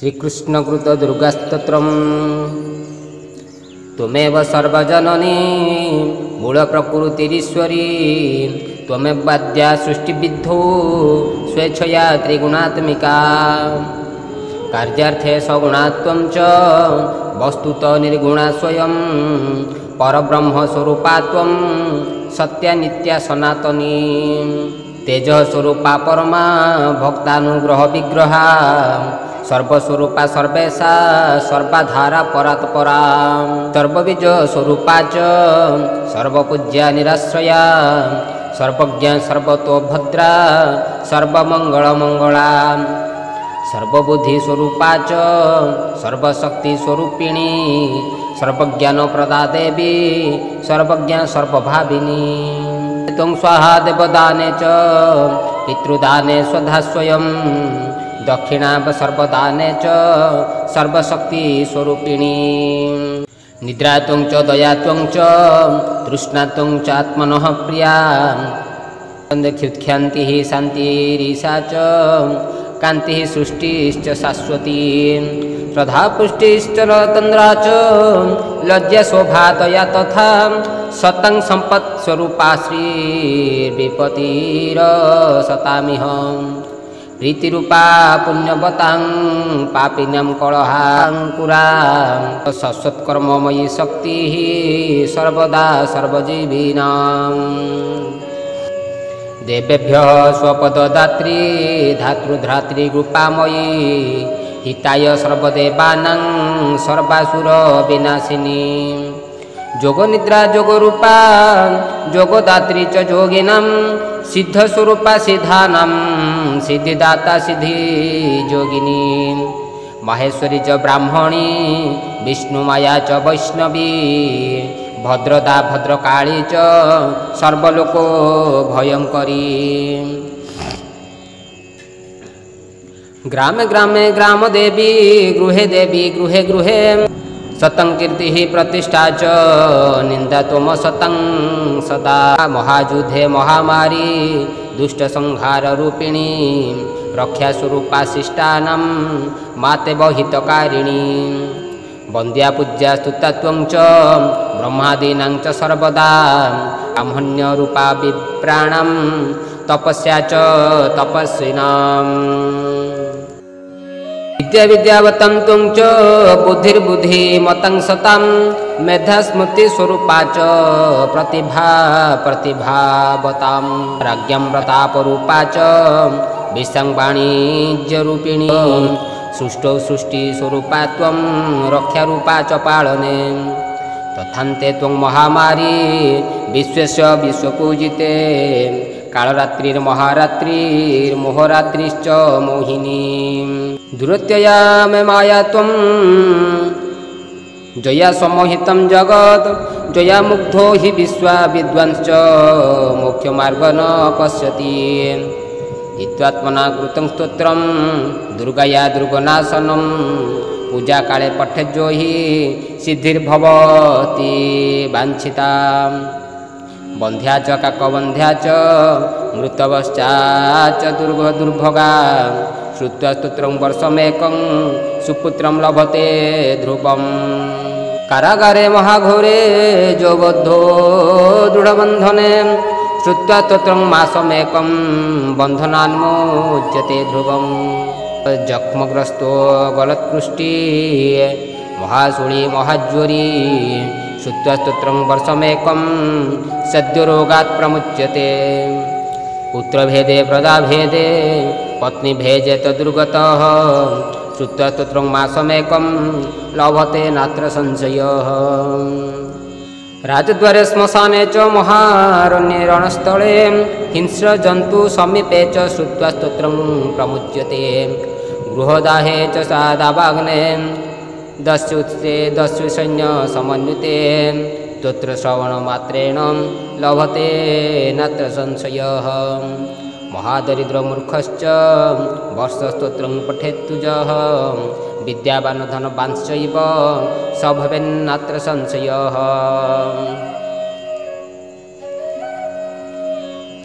श्रीकृष्णकृत दुर्गास्तोत्रम्। त्वमेव सर्वजननी मूलप्रकृतिरीश्वरी त्वमेवाद्या सृष्टिविद्धौ स्वेच्छया त्रिगुणात्मिका। कार्यार्थे सगुणात्वं च वस्तुतः निर्गुणा स्वयं परब्रह्मस्वरूपा त्वं सत्या नित्या सनातनी। तेजस्वरूपा परमा भक्तानुग्रह विग्रहा सर्वस्वरूपा सर्वेशा सर्वाधारा परात्परा। सर्वबीज स्वरूपा च सर्वपूज्या निराश्रया सर्वज्ञा सर्वतोभद्रा सर्वमंगलमंगला। सर्वबुद्धि स्वरूपा च सर्वशक्ति स्वरूपिणी सर्वज्ञानप्रदा देवी सर्वज्ञा सर्वभाविनी। त्वं स्वाहा देवदाने च पितृदाने स्वधा स्वयं दक्षिणा सर्वदाने च सर्वशक्ति स्वरूपिणी। निद्रा त्वं च दया त्वं च तृष्णा त्वं च आत्मनः प्रिया। ख्यान्तिः शान्तिरीशा च कान्तिः सृष्टिश्च शाश्वती। श्रद्धा पुष्टिश्च रतन्द्रा च लज्जा शोभा दया तथा सतं सम्पत्स्वरूपा श्रीर्विपतिरसतामिहं। प्रीतिरूपा पुण्यवतां पापिनां कलहाङ्कुरां शाश्वतकर्ममयी शक्तिः सर्वदा सर्वजीविनां। देवेभ्यः स्वपददात्री धातृधातृरूपामयी हिताय सर्वदेवानां सर्वासुरविनाशिनी। जोगनिद्रा जोगरूपा जोगदात्री च योगिनां सिद्धस्वरूपा सिद्धानां सिद्धिदाता सिद्धियोगिनी। माहेश्वरी च ब्राह्मणी विष्णुमाया च वैष्णवी भद्रदा भद्रकाली च सर्वलोको भयंकरी। ग्रामे ग्रामे ग्रामदेवी गृहे देवी गृहे गृहे सतं कीर्तिः प्रतिष्ठा च निंदा त्वं सतं सदा। महायुद्धे महामारी दुष्टसंहार रूपिणी रक्षास्वरूपा शिष्टानां माते हितकारिणी। वन्द्या पूज्या स्तुता त्वं च ब्रह्मादीनां च सर्वदा ब्राह्मण्यरूपा विप्राणां तपस्या च तपस्विनाम्। विद्या विद्यावतं त्वं च बुद्धिर्बुद्धिमतं सतां मेधा स्मृतिस्वरूपा च प्रतिभा प्रतिभावतां। राज्ञं प्रतापरूपा च विसंवाणिज्यरूपिणी सृष्टौ सृष्टिस्वरूपा त्वं रक्षारूपा च पालने। तथान्ते त्वं महामारी विश्वस्य विश्वपूजिते कालरात्रिर्महारात्रिर्मोहरात्रिश्च मोहिनी। दुरत्यया मे माया त्वं जया सम्मोहितं जगत् जया मुग्धो हि विश्वा विद्वांश्च मोक्षमार्ग न पश्यति। हित्वात्मना कृतं स्तोत्रं दुर्गया दुर्गनाशनं पूजा काले पठेज्यो हि सिद्धिर्भवति वाञ्छिता। बन्ध्या च काकबन्ध्या च मृतवश्चा च दुर्भगा श्रुत्वा स्तोत्रं वर्षमेकं सुपुत्रं लभते ध्रुवम्। कारागारे महाघोरे जो बद्धो दृढबन्धने श्रुत्वा स्तोत्रं मासमेकं बन्धनान्मोच्यते ध्रुवम्। जख्मग्रस्तो गलत्कृष्टि महाशूली महाज्वरी श्रुत्वा स्तोत्रं वर्षमेकं सद्योरोगात् प्रमुच्यते। पुत्रभेदे प्रदाभेदे पत्नीभेदे तदुर्गतः श्रुत्वा स्तोत्रं मासमेकं लभते नात्र संशयः। राजद्वारे श्मशाने च महारण्ये रणस्थले हिंस्र जन्तु समीपे च श्रुत्वा स्तोत्रं प्रमुच्यते। गृहदाहे च सादावाग्ने दस्युत्से दस्युसैन्य समन्विते स्तोत्र श्रवणमात्रेण लभते नात्र संशयः। महादरिद्रमूर्खश्च वर्षस्तोत्रं पठेत्तुजः विद्यावान् धनवांश्चैव स भवेन्नात्र संशयः।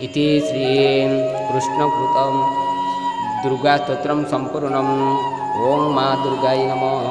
इति श्री कृष्णकृतं दुर्गास्तोत्रं सम्पूर्णम्। ॐ मा दुर्गायै नमः